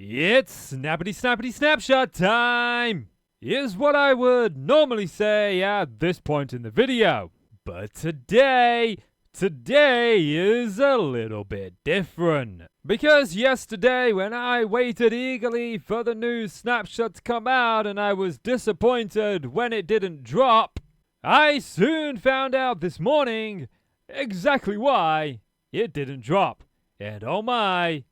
It's snappity snapshot time! Is what I would normally say at this point in the video. But today is a little bit different. Because yesterday when I waited eagerly for the new snapshot to come out and I was disappointed when it didn't drop, I soon found out this morning exactly why it didn't drop. And oh my,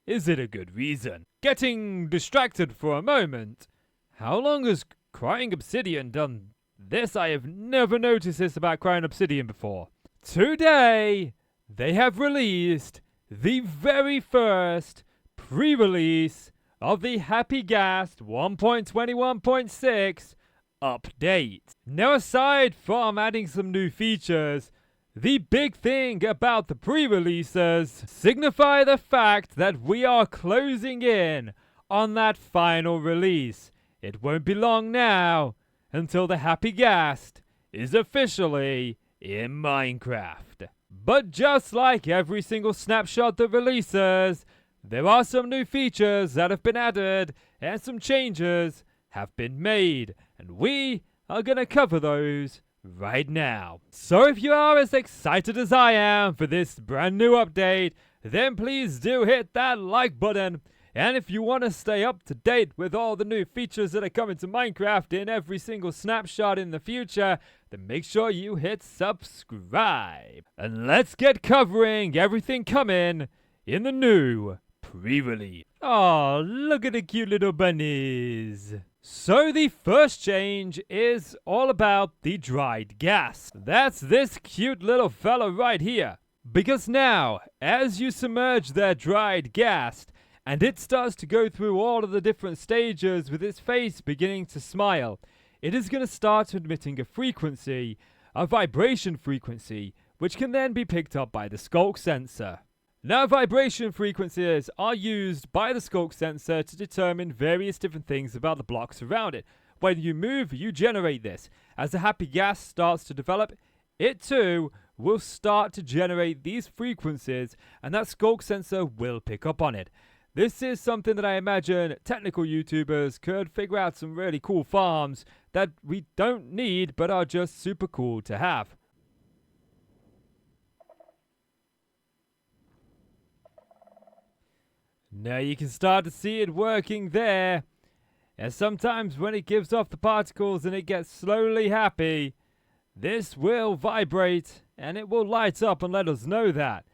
is it a good reason? Getting distracted for a moment. How long has Crying Obsidian done this? I have never noticed this about Crying Obsidian before. Today, they have released the very first pre-release of the Happy Ghast 1.21.6 update. Now, aside from adding some new features, the big thing about the pre-releases signify the fact that we are closing in on that final release. It won't be long now until the Happy Ghast is officially in Minecraft. But just like every single snapshot that releases, there are some new features that have been added and some changes have been made, and we are going to cover those right now. So if you are as excited as I am for this brand new update, then please do hit that like button. And if you want to stay up to date with all the new features that are coming to Minecraft in every single snapshot in the future, then make sure you hit subscribe. And let's get covering everything coming in the new pre-release. Oh, look at the cute little bunnies. So the first change is all about the dried gas. That's this cute little fella right here. Because now, as you submerge that dried gas, and it starts to go through all of the different stages with its face beginning to smile, it is going to start emitting a frequency, a vibration frequency, which can then be picked up by the skulk sensor. Now, vibration frequencies are used by the skulk sensor to determine various different things about the blocks around it. When you move, you generate this. As the Happy Ghast starts to develop, it too will start to generate these frequencies, and that skulk sensor will pick up on it. This is something that I imagine technical YouTubers could figure out some really cool farms that we don't need but are just super cool to have. Now you can start to see it working there. And sometimes when it gives off the particles and it gets slowly happy, this will vibrate and it will light up and let us know that.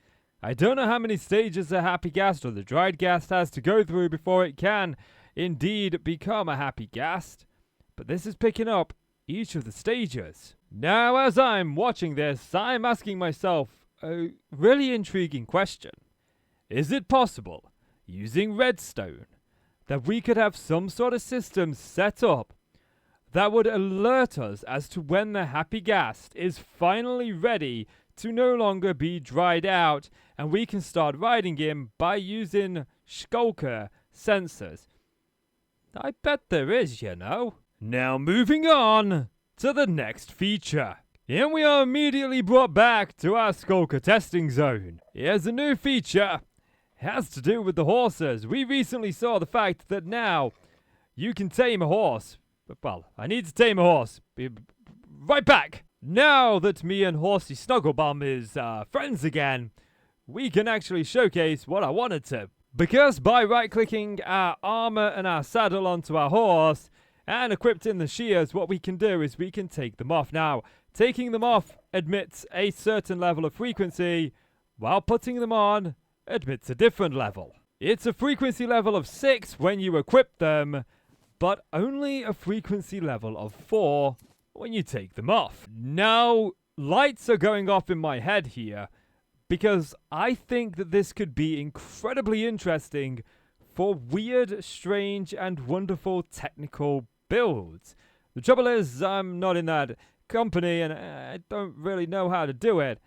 I don't know how many stages the Happy Ghast or the dried ghast has to go through before it can indeed become a Happy Ghast, but this is picking up each of the stages. Now, as I'm watching this, I'm asking myself a really intriguing question. Is it possible, using redstone, that we could have some sort of system set up that would alert us as to when the Happy Ghast is finally ready to no longer be dried out, and we can start riding him by using shulker sensors? I bet there is, you know. Now moving on to the next feature. And we are immediately brought back to our shulker testing zone. Here's a new feature. It has to do with the horses. We recently saw the fact that now you can tame a horse. Well, I need to tame a horse. Be right back. Now that me and Horsey Snugglebum is friends again, we can actually showcase what I wanted to. Because by right-clicking our armor and our saddle onto our horse and equipped in the shears, what we can do is we can take them off. Now, taking them off emits a certain level of frequency, while putting them on emits a different level. It's a frequency level of 6 when you equip them, but only a frequency level of 4 when you take them off. Now, lights are going off in my head here because I think that this could be incredibly interesting for weird, strange, and wonderful technical builds. The trouble is, I'm not in that company and I don't really know how to do it.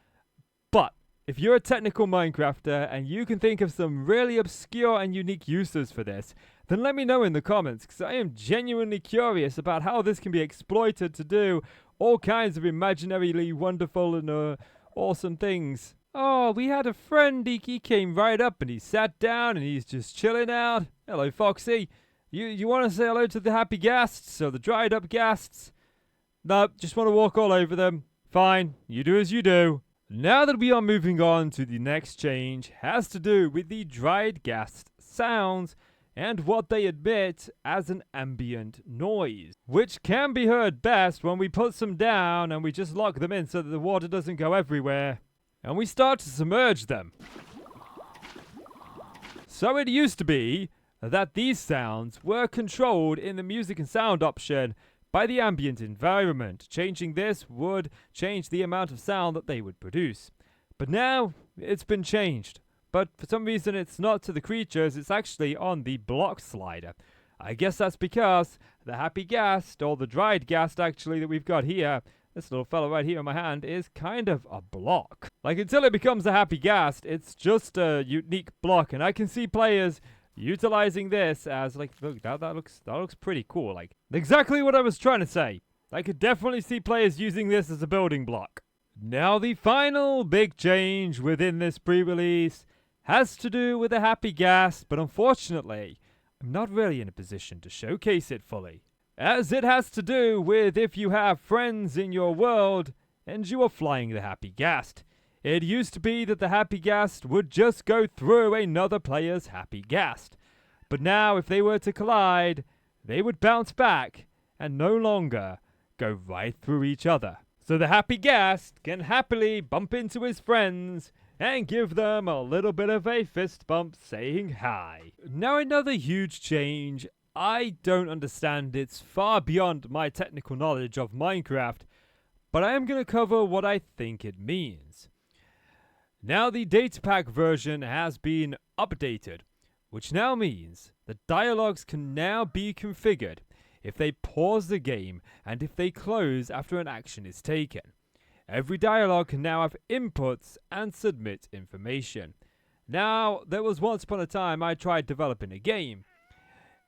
But if you're a technical Minecrafter and you can think of some really obscure and unique uses for this, then let me know in the comments, because I am genuinely curious about how this can be exploited to do all kinds of imaginarily wonderful and awesome things. Oh, we had a friend, he came right up and he sat down and he's just chilling out. Hello, Foxy. You want to say hello to the happy ghasts or the dried up ghasts? No, just want to walk all over them. Fine, you do as you do. Now that we are moving on to the next change, has to do with the dried ghast sounds and what they emit as an ambient noise, which can be heard best when we put some down and we just lock them in so that the water doesn't go everywhere, and we start to submerge them. So it used to be that these sounds were controlled in the music and sound option by the ambient environment. Changing this would change the amount of sound that they would produce. But now it's been changed. But for some reason it's not to the creatures, it's actually on the block slider. I guess that's because the happy ghast, or the dried ghast actually that we've got here, this little fella right here in my hand, is kind of a block. Like, until it becomes a happy ghast, it's just a unique block, and I can see players utilizing this as, like, look, that looks pretty cool. Like, exactly what I was trying to say. I could definitely see players using this as a building block. Now, the final big change within this pre-release has to do with the happy ghast, but unfortunately, I'm not really in a position to showcase it fully, as it has to do with if you have friends in your world and you are flying the happy ghast. It used to be that the happy ghast would just go through another player's happy ghast, but now if they were to collide, they would bounce back and no longer go right through each other. So the happy ghast can happily bump into his friends and give them a little bit of a fist bump saying hi. Now, another huge change. I don't understand, it's far beyond my technical knowledge of Minecraft, but I am going to cover what I think it means. Now, the data pack version has been updated, which now means that dialogues can now be configured if they pause the game and if they close after an action is taken. Every dialogue can now have inputs and submit information. Now, there was once upon a time I tried developing a game,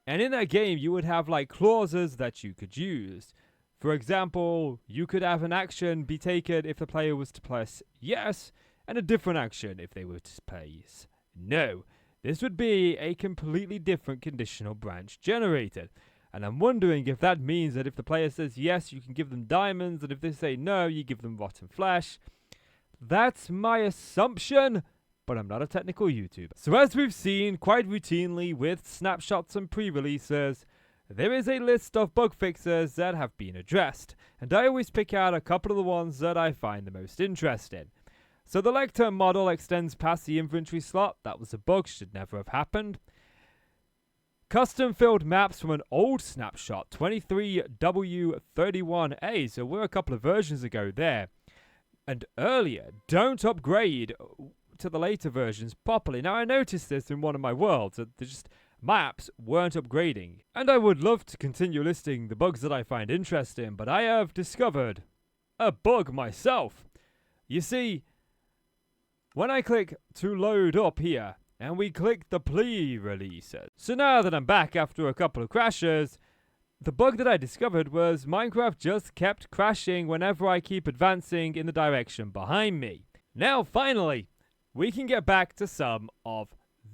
and in that game you would have like clauses that you could use. For example, you could have an action be taken if the player was to press yes, and a different action if they were to press no. This would be a completely different conditional branch generated. And I'm wondering if that means that if the player says yes, you can give them diamonds, and if they say no, you give them rotten flesh. That's my assumption, but I'm not a technical YouTuber. So as we've seen quite routinely with snapshots and pre-releases, there is a list of bug fixes that have been addressed, and I always pick out a couple of the ones that I find the most interesting. So the lectern model extends past the inventory slot. That was a bug, should never have happened. Custom filled maps from an old snapshot, 23W31A, so we're a couple of versions ago there. And earlier, don't upgrade to the later versions properly. Now, I noticed this in one of my worlds, that just maps weren't upgrading. And I would love to continue listing the bugs that I find interesting, but I have discovered a bug myself. You see, when I click to load up here, and we click the pre-releases. So now that I'm back after a couple of crashes, the bug that I discovered was Minecraft just kept crashing whenever I keep advancing in the direction behind me. Now, finally, we can get back to some of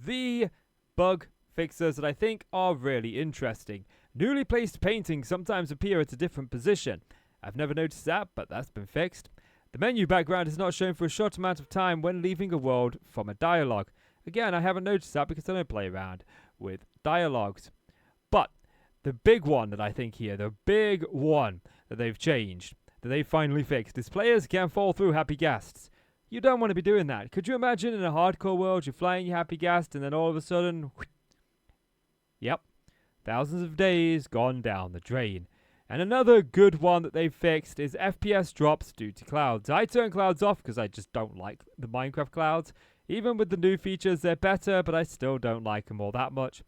the bug fixes that I think are really interesting. Newly placed paintings sometimes appear at a different position. I've never noticed that, but that's been fixed. The menu background is not shown for a short amount of time when leaving a world from a dialogue. Again, I haven't noticed that because I don't play around with dialogues. But the big one that I think here, the big one that they've changed, that they've finally fixed, is players can fall through happy ghasts. You don't want to be doing that. Could you imagine in a hardcore world, you're flying your happy ghast and then all of a sudden, yep, thousands of days gone down the drain. And another good one that they've fixed is FPS drops due to clouds. I turn clouds off because I just don't like the Minecraft clouds. Even with the new features, they're better, but I still don't like them all that much.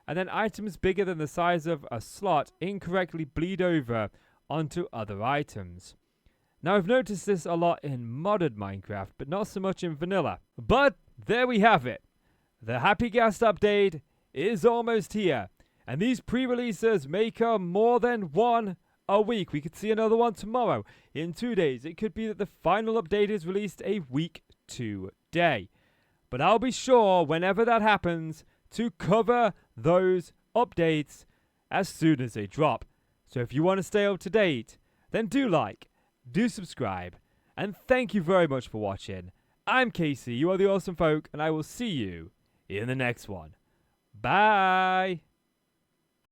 And then items bigger than the size of a slot incorrectly bleed over onto other items. Now, I've noticed this a lot in modded Minecraft, but not so much in vanilla. But there we have it. The Happy Ghast update is almost here. And these pre-releases may come more than one a week. We could see another one tomorrow. In 2 days, it could be that the final update is released a week today. But I'll be sure, whenever that happens, to cover those updates as soon as they drop. So if you want to stay up to date, then do like, do subscribe, and thank you very much for watching. I'm Casey, you are the awesome folk, and I will see you in the next one. Bye!